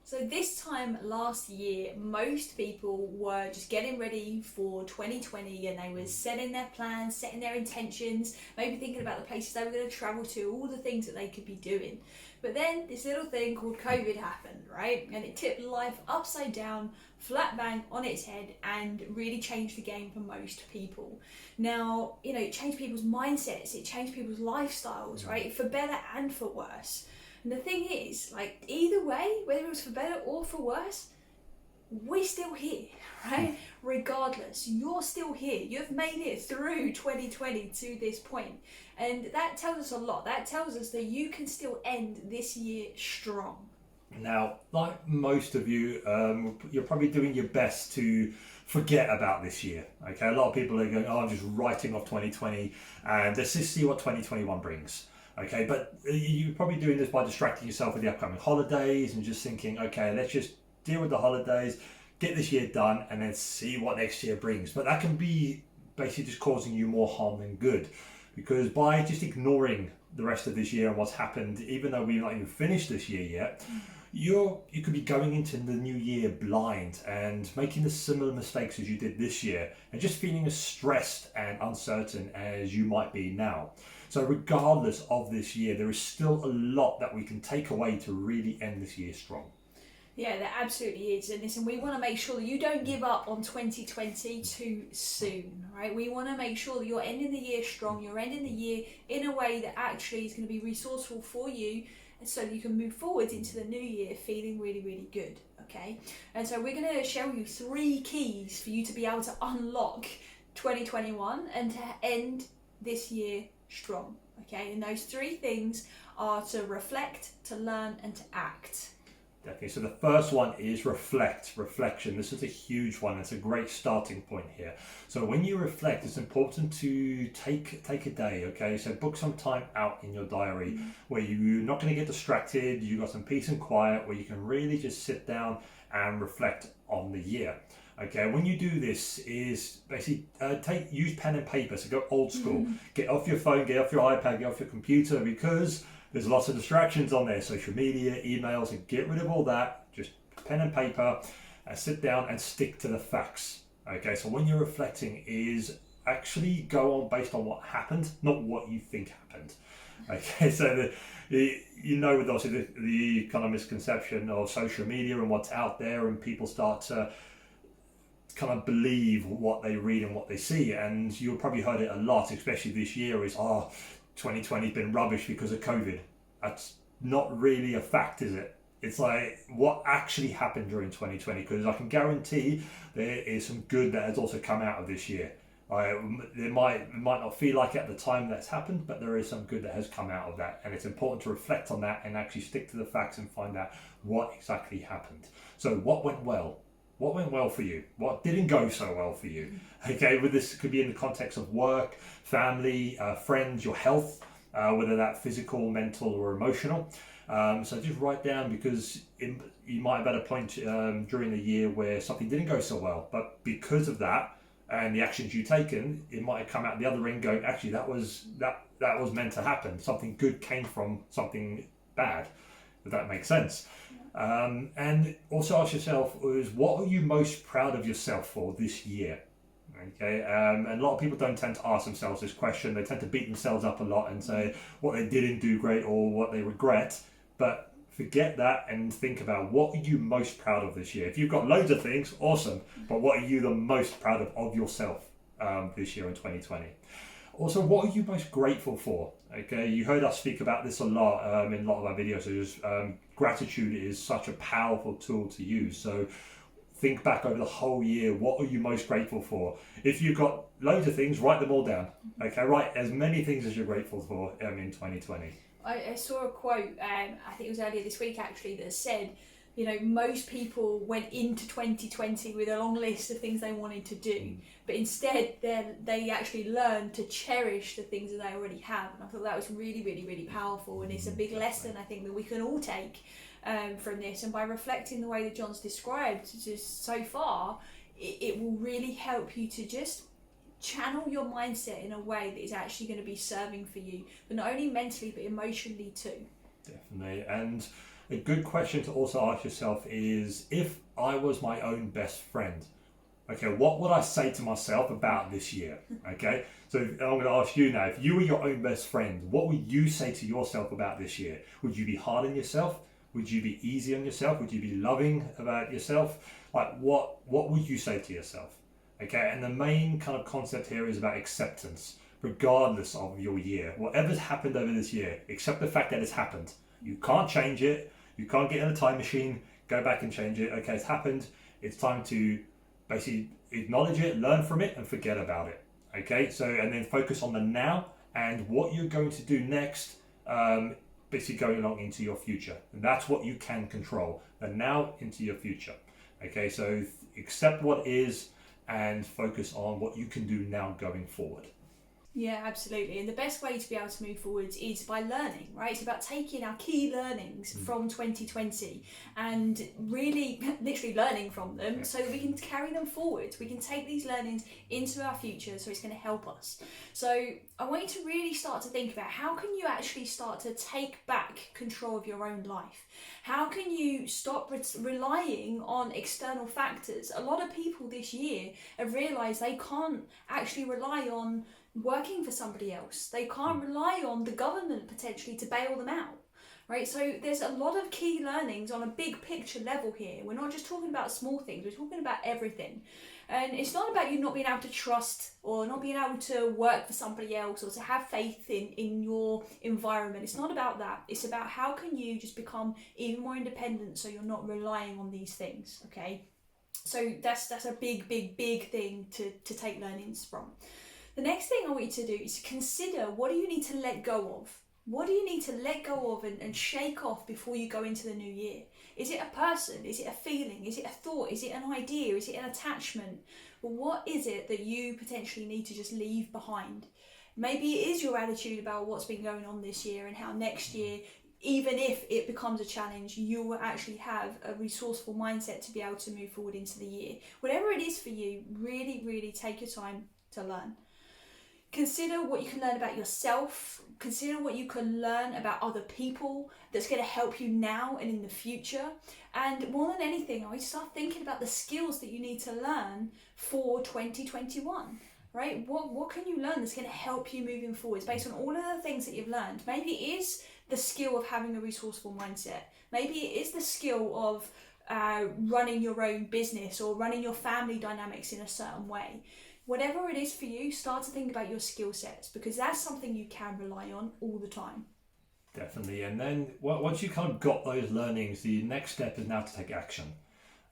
So this time last year, most people were just getting ready for 2020 and they were setting their plans, setting their intentions, maybe thinking about the places they were going to travel to, all the things that they could be doing. But then this little thing called COVID happened, right? And it tipped life upside down, flat bang on its head, and really changed the game for most people. Now, it changed people's mindsets, it changed people's lifestyles, right? For better and for worse. And the thing is, like, either way, whether it was for better or for worse, we're still here, right? Regardless, you're still here. You've made it through 2020 to this point. And that tells us a lot. That tells us that you can still end this year strong. Now, like most of you, you're probably doing your best to forget about this year. Okay, a lot of people are going, I'm just writing off 2020 and let's just see what 2021 brings. Okay, but you're probably doing this by distracting yourself with the upcoming holidays and just thinking, okay, let's just deal with the holidays, get this year done, and then see what next year brings. But that can be basically just causing you more harm than good, because by just ignoring the rest of this year and what's happened, even though we've not even finished this year yet, you could be going into the new year blind and making the similar mistakes as you did this year and just feeling as stressed and uncertain as you might be now. So regardless of this year, there is still a lot that we can take away to really end this year strong. Yeah, there absolutely is. And listen, we want to make sure that you don't give up on 2020 too soon, right? We want to make sure that you're ending the year strong, you're ending the year in a way that actually is going to be resourceful for you, and so you can move forward into the new year feeling really, really good, okay? And so we're going to show you 3 keys for you to be able to unlock 2021 and to end this year strong, okay? And those 3 things are to reflect, to learn, and to act. Definitely. So the first one is reflection. This is a huge one. It's a great starting point here. So when you reflect, it's important to take a day, okay? So book some time out in your diary where you're not going to get distracted. You've got some peace and quiet where you can really just sit down and reflect on the year. Okay, when you do this is basically use pen and paper. So go old school. Get off your phone, get off your iPad, get off your computer, because there's lots of distractions on there, social media, emails, and get rid of all that. Just pen and paper and sit down and stick to the facts. Okay, so when you're reflecting is actually go on based on what happened, not what you think happened. Okay, so with obviously the kind of misconception of social media and what's out there, and people start to kind of believe what they read and what they see, and you've probably heard it a lot, especially this year, is 2020's been rubbish because of COVID. That's not really a fact, is it? It's like what actually happened during 2020, because I can guarantee there is some good that has also come out of this year. It might not feel like it at the time that's happened, but there is some good that has come out of that, and it's important to reflect on that and actually stick to the facts and find out what exactly happened. So what went well? What went well for you? What didn't go so well for you? Okay, with this could be in the context of work, family, friends, your health, whether that's physical, mental, or emotional. So just write down, because you might have had a point during the year where something didn't go so well, but because of that and the actions you've taken, it might have come out the other end going, actually that was meant to happen. Something good came from something bad. If that makes sense. And also ask yourself, what are you most proud of yourself for this year? Okay, and a lot of people don't tend to ask themselves this question. They tend to beat themselves up a lot and say what they didn't do great or what they regret. But forget that and think about, what are you most proud of this year? If you've got loads of things, awesome. But what are you the most proud of yourself this year in 2020? Also, what are you most grateful for? Okay, you heard us speak about this a lot in a lot of our videos. Gratitude is such a powerful tool to use. So think back over the whole year. What are you most grateful for? If you've got loads of things, write them all down. Okay, write as many things as you're grateful for in 2020. I saw a quote, I think it was earlier this week actually, that said, most people went into 2020 with a long list of things they wanted to do, but instead they actually learned to cherish the things that they already have. And I thought that was really, really, really powerful, and it's a big lesson I think that we can all take from this. And by reflecting the way that John's described just so far, it will really help you to just channel your mindset in a way that is actually going to be serving for you, but not only mentally but emotionally too. Definitely. And a good question to also ask yourself is, if I was my own best friend, okay, what would I say to myself about this year? Okay, so I'm going to ask you now, if you were your own best friend, what would you say to yourself about this year? Would you be hard on yourself? Would you be easy on yourself? Would you be loving about yourself? Like, what would you say to yourself? Okay, and the main kind of concept here is about acceptance, regardless of your year. Whatever's happened over this year, accept the fact that it's happened. You can't change it. You can't get in a time machine, go back and change it. Okay, it's happened. It's time to basically acknowledge it, learn from it, and forget about it. Okay, so, and then focus on the now and what you're going to do next, basically going along into your future. And that's what you can control, the now into your future. Okay, so accept what is and focus on what you can do now going forward. Yeah, absolutely. And the best way to be able to move forwards is by learning, right? It's about taking our key learnings from 2020 and really literally learning from them so that we can carry them forward. We can take these learnings into our future, so it's going to help us. So I want you to really start to think about, how can you actually start to take back control of your own life? How can you stop relying on external factors? A lot of people this year have realised they can't actually rely on working for somebody else. They can't rely on the government potentially to bail them out, right? So there's a lot of key learnings on a big picture level here. We're not just talking about small things, we're talking about everything. And it's not about you not being able to trust or not being able to work for somebody else or to have faith in your environment. It's not about that. It's about how can you just become even more independent so you're not relying on these things, okay? So that's a big thing to take learnings from. The next thing I want you to do is consider, what do you need to let go of? What do you need to let go of and shake off before you go into the new year? Is it a person? Is it a feeling? Is it a thought? Is it an idea? Is it an attachment? Well, what is it that you potentially need to just leave behind? Maybe it is your attitude about what's been going on this year and how next year, even if it becomes a challenge, you will actually have a resourceful mindset to be able to move forward into the year. Whatever it is for you, really take your time to learn. Consider what you can learn about yourself. Consider what you can learn about other people that's going to help you now and in the future. And more than anything, I want you to start thinking about the skills that you need to learn for 2021. Right? What can you learn that's going to help you moving forwards based on all of the things that you've learned? Maybe it is the skill of having a resourceful mindset. Maybe it is the skill of running your own business or running your family dynamics in a certain way. Whatever it is for you, start to think about your skill sets, because that's something you can rely on all the time. Definitely. And then once you kind of got those learnings, the next step is now to take action.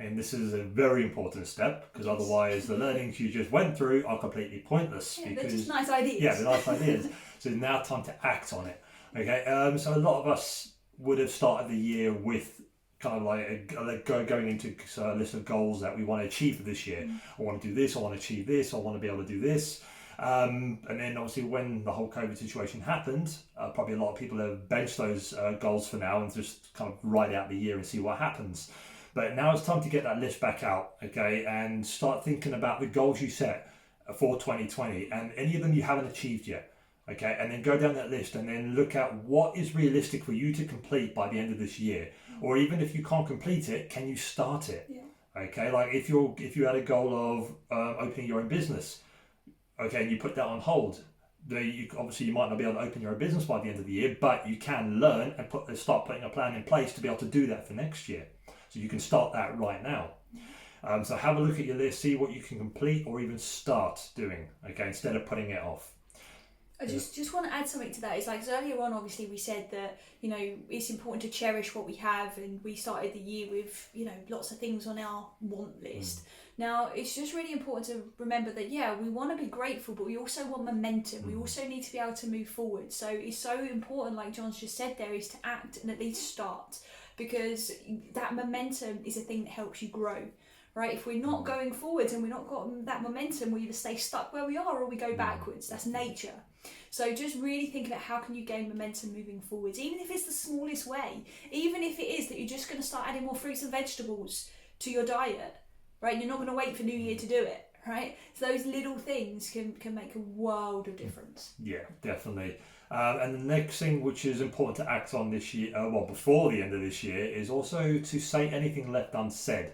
And this is a very important step, because otherwise the learnings you just went through are completely pointless. Yeah, they're just nice ideas. Yeah, they're nice ideas. So it's now time to act on it. Okay. So a lot of us would have started the year with kind of like going into a list of goals that we want to achieve for this year. I want to do this, I want to achieve this, I want to be able to do this. And then obviously when the whole COVID situation happened, probably a lot of people have benched those goals for now and just kind of ride out the year and see what happens. But now it's time to get that list back out, okay, and start thinking about the goals you set for 2020 and any of them you haven't achieved yet. Okay, and then go down that list and then look at what is realistic for you to complete by the end of this year. Or even if you can't complete it, can you start it? Yeah. Okay, like if you had a goal of opening your own business, okay, and you put that on hold, obviously you might not be able to open your own business by the end of the year, but you can learn and start putting a plan in place to be able to do that for next year. So you can start that right now. So have a look at your list, see what you can complete or even start doing, okay, instead of putting it off. I just want to add something to that. It's like, so earlier on, obviously, we said that, you know, it's important to cherish what we have, and we started the year with, you know, lots of things on our want list. Now, it's just really important to remember that, yeah, we want to be grateful, but we also want momentum. We also need to be able to move forward. So it's so important, like John's just said there, is to act and at least start, because that momentum is a thing that helps you grow. Right, if we're not going forwards and we're not got that momentum, we either stay stuck where we are or we go backwards. That's nature. So just really think about how can you gain momentum moving forwards, even if it's the smallest way, even if it is that you're just going to start adding more fruits and vegetables to your diet, right? You're not going to wait for New Year to do it, right? So those little things can make a world of difference. Yeah, definitely. And the next thing which is important to act on this year, before the end of this year, is also to say anything left unsaid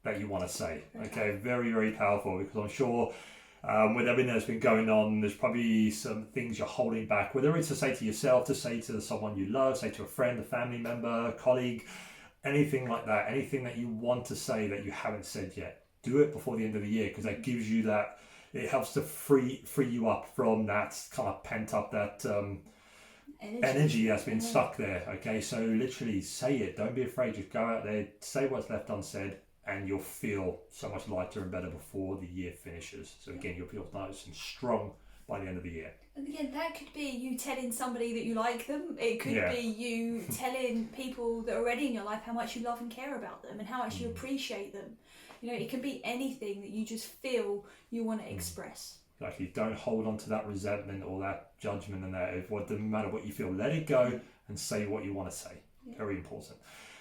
that you want to say. Okay, very, very powerful, because I'm sure with everything that's been going on, there's probably some things you're holding back, whether it's to say to yourself, to say to someone you love, say to a friend, a family member, a colleague, anything like that, anything that you want to say that you haven't said yet. Do it before the end of the year, because that gives you that, it helps to free you up from that kind of pent up, that energy that's been stuck there. Okay, so literally say it, don't be afraid, just go out there, say what's left unsaid, and you'll feel so much lighter and better before the year finishes. So again, you'll feel nice and strong by the end of the year. And again, that could be you telling somebody that you like them. It could be you telling people that are already in your life how much you love and care about them and how much you appreciate them. You know, it can be anything that you just feel you want to express. Exactly. Don't hold on to that resentment or that judgment and that. It doesn't matter what you feel. Let it go and say what you want to say. Very important.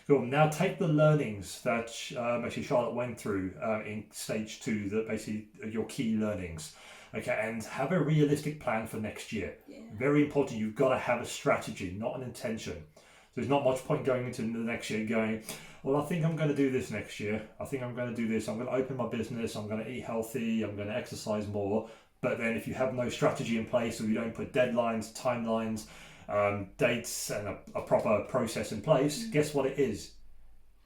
Cool. Now take the learnings that actually Charlotte went through in stage 2, that basically your key learnings. Okay, and have a realistic plan for next year. Very important. You've got to have a strategy, not an intention. So there's not much point going into the next year going, well, I think I'm going to do this next year. I think I'm going to do this. I'm going to open my business. I'm going to eat healthy. I'm going to exercise more. But then if you have no strategy in place, or you don't put deadlines, timelines, dates, and a proper process in place, guess what it is?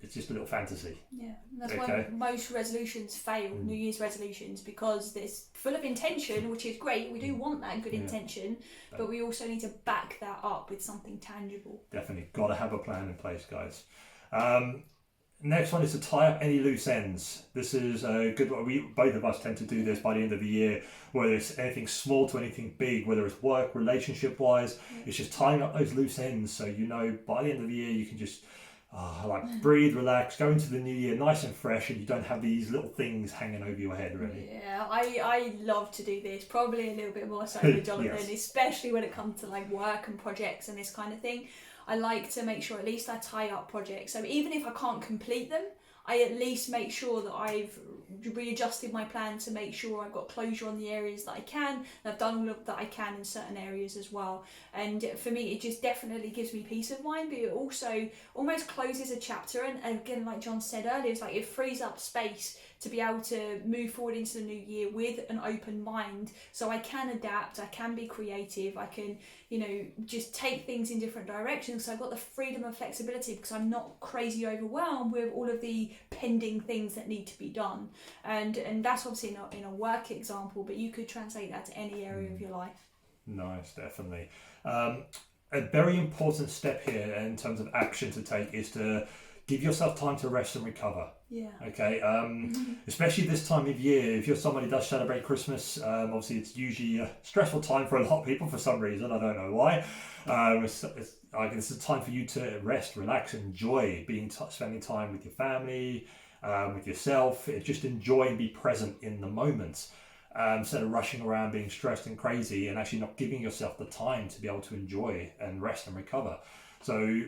It's just a little fantasy. Yeah, that's why most resolutions fail, New Year's resolutions, because it's full of intention, which is great. We do want that good intention, but we also need to back that up with something tangible. Definitely. Got to have a plan in place, guys. Next one is to tie up any loose ends. This is a good one. Both of us tend to do this by the end of the year, whether it's anything small to anything big, whether it's work, relationship-wise. It's just tying up those loose ends, so you know by the end of the year you can just breathe, relax, go into the new year nice and fresh, and you don't have these little things hanging over your head, really. Yeah, I love to do this, probably a little bit more so with Jonathan, especially when it comes to like work and projects and this kind of thing. I like to make sure at least I tie up projects. So even if I can't complete them, I at least make sure that I've readjusted my plan to make sure I've got closure on the areas that I can, and I've done all of that I can in certain areas as well. And for me, it just definitely gives me peace of mind, but it also almost closes a chapter. And again, like John said earlier, it's like it frees up space to be able to move forward into the new year with an open mind, so I can adapt, I can be creative, I can, just take things in different directions. So I've got the freedom and flexibility because I'm not crazy overwhelmed with all of the pending things that need to be done. And that's obviously not in a work example, but you could translate that to any area of your life. Nice, definitely. A very important step here in terms of action to take is to give yourself time to rest and recover. Yeah. Okay. Especially this time of year, if you're somebody who does celebrate Christmas, obviously it's usually a stressful time for a lot of people for some reason. I don't know why. It's a time for you to rest, relax, enjoy spending time with your family, with yourself. Just enjoy and be present in the moment. Instead of rushing around being stressed and crazy and actually not giving yourself the time to be able to enjoy and rest and recover. So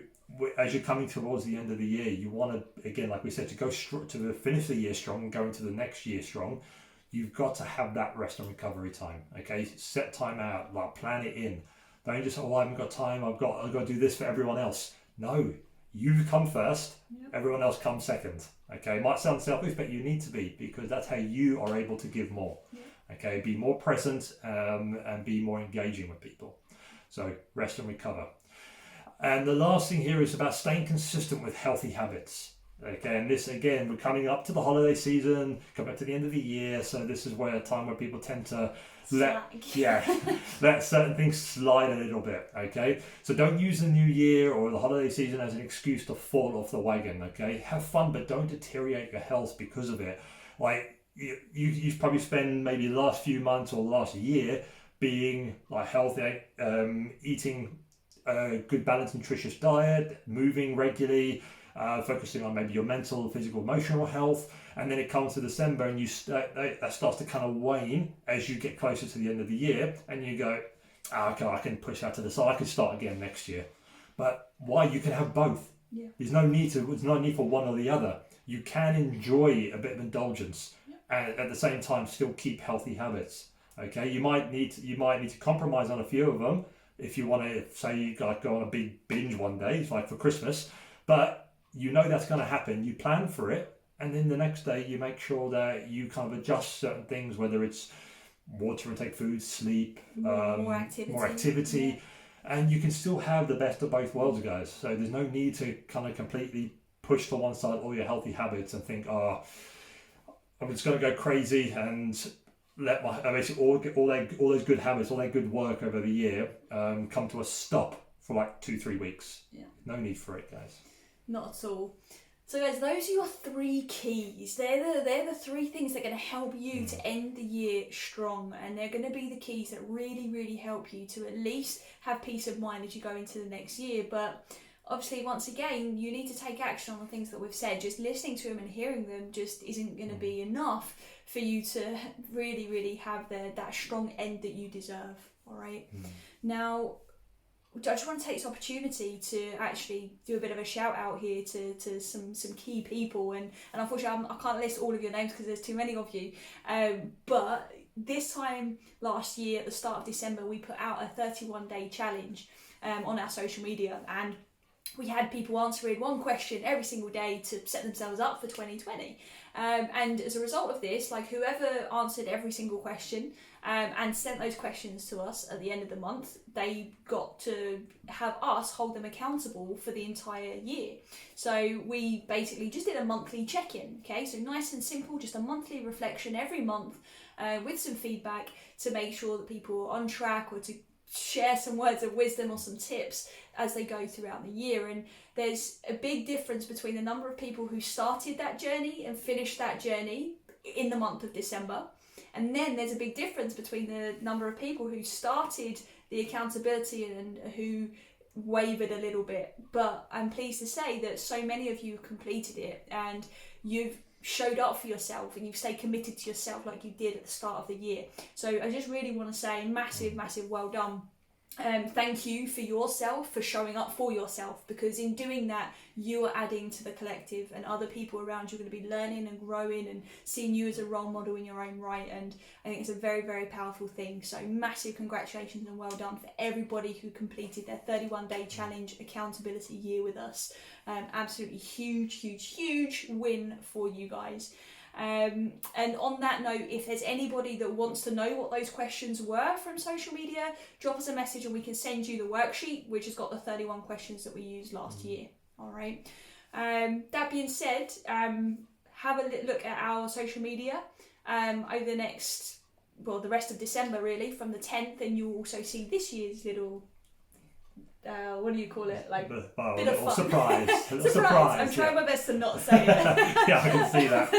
as you're coming towards the end of the year, you want to, again, like we said, to go to finish the year strong and go into the next year strong. You've got to have that rest and recovery time. Okay, set time out, plan it in. Don't just, I haven't got time, I've got to do this for everyone else. No, you come first, everyone else comes second. Okay, it might sound selfish, but you need to be, because that's how you are able to give more. Okay, be more present and be more engaging with people. So rest and recover. And the last thing here is about staying consistent with healthy habits. Okay, and this, again, we're coming up to the holiday season, coming up to the end of the year, so this is where a time where people tend to let certain things slide a little bit. Okay, so don't use the new year or the holiday season as an excuse to fall off the wagon. Okay, have fun, but don't deteriorate your health because of it. Like you probably spend maybe the last few months or the last year being healthy, eating a good balanced nutritious diet, moving regularly, focusing on maybe your mental, physical, emotional health, and then it comes to December and that starts to kind of wane as you get closer to the end of the year, and you go, okay, I can push that to the side, I can start again next year. But why? You can have both. There's no need for one or the other. You can enjoy a bit of indulgence and at the same time still keep healthy habits. Okay, you might need to compromise on a few of them, if you want to say you like go on a big binge one day, it's like for Christmas, but you know that's going to happen. You plan for it, and then the next day you make sure that you kind of adjust certain things, whether it's water intake, food, sleep, more activity, and you can still have the best of both worlds, guys. So there's no need to kind of completely push to one side all your healthy habits and think, oh, I'm just going to go crazy and let my basically all those good habits, all that good work over the year come to a stop for like 2-3 weeks. Yeah. No need for it, guys. Not at all. So guys, those are your 3 keys. They're the 3 things that are going to help you to end the year strong, and they're going to be the keys that really, really help you to at least have peace of mind as you go into the next year. But obviously, once again, you need to take action on the things that we've said. Just listening to them and hearing them just isn't going to be enough for you to really, really have that strong end that you deserve. All right. Now, I just want to take this opportunity to actually do a bit of a shout out here to some key people, and unfortunately I can't list all of your names because there's too many of you, but this time last year at the start of December we put out a 31-day challenge on our social media, and we had people answering one question every single day to set themselves up for 2020. And as a result of this, like whoever answered every single question and sent those questions to us at the end of the month, they got to have us hold them accountable for the entire year. So we basically just did a monthly check-in, okay? So nice and simple, just a monthly reflection every month with some feedback to make sure that people are on track, or to share some words of wisdom or some tips as they go throughout the year. And there's a big difference between the number of people who started that journey and finished that journey in the month of December, and then there's a big difference between the number of people who started the accountability and who wavered a little bit. But I'm pleased to say that so many of you completed it, and you've showed up for yourself and you've stayed committed to yourself like you did at the start of the year. So I just really want to say massive well done. Thank you for yourself, for showing up for yourself, because in doing that you are adding to the collective, and other people around you are going to be learning and growing and seeing you as a role model in your own right. And I think it's a very, very powerful thing. So massive congratulations and well done for everybody who completed their 31-day challenge accountability year with us. Absolutely huge win for you guys. And on that note, if there's anybody that wants to know what those questions were from social media, drop us a message and we can send you the worksheet, which has got the 31 questions that we used last year. All right. That being said, have a look at our social media over the rest of December, really, from the 10th, and you'll also see this year's little what do you call it? Like bit of fun. Surprise. Surprise. I'm trying my best to not say it. Yeah, I can see that.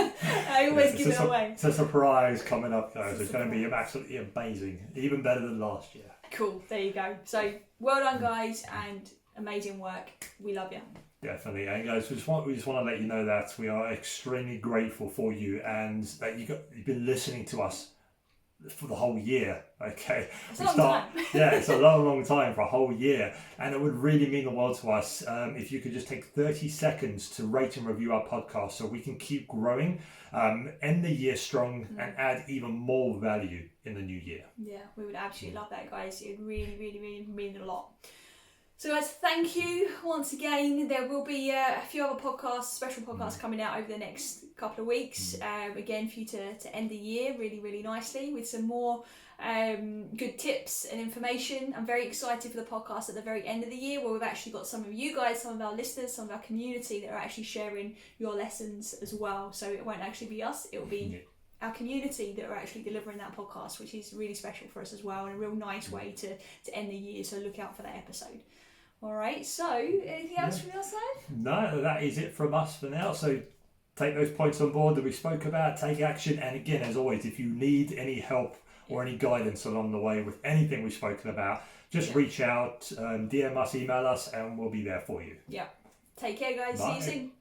I always give it away. It's a surprise coming up, guys. It's going to be absolutely amazing. Even better than last year. Cool. There you go. So well done, guys, and amazing work. We love you. Definitely. And guys, we just want to let you know that we are extremely grateful for you, and that you've been listening to us for the whole year. Okay, it's a long time. Yeah, it's a long time for a whole year, and it would really mean the world to us if you could just take 30 seconds to rate and review our podcast, so we can keep growing, end the year strong, and add even more value in the new year. Yeah, we would absolutely love that, guys. It would really mean a lot. So guys, thank you once again. There will be a few other special podcasts coming out over the next couple of weeks. Again, for you to end the year really nicely with some more good tips and information. I'm very excited for the podcast at the very end of the year, where we've actually got some of you guys, some of our listeners, some of our community that are actually sharing your lessons as well. So it won't actually be us, it will be our community that are actually delivering that podcast, which is really special for us as well, and a real nice way to end the year. So look out for that episode. All right, so anything else from your side? No, that is it from us for now. So take those points on board that we spoke about, take action, and again, as always, if you need any help or any guidance along the way with anything we've spoken about, just reach out, DM us, email us, and we'll be there for you. Yeah. Take care, guys. Bye. See you soon.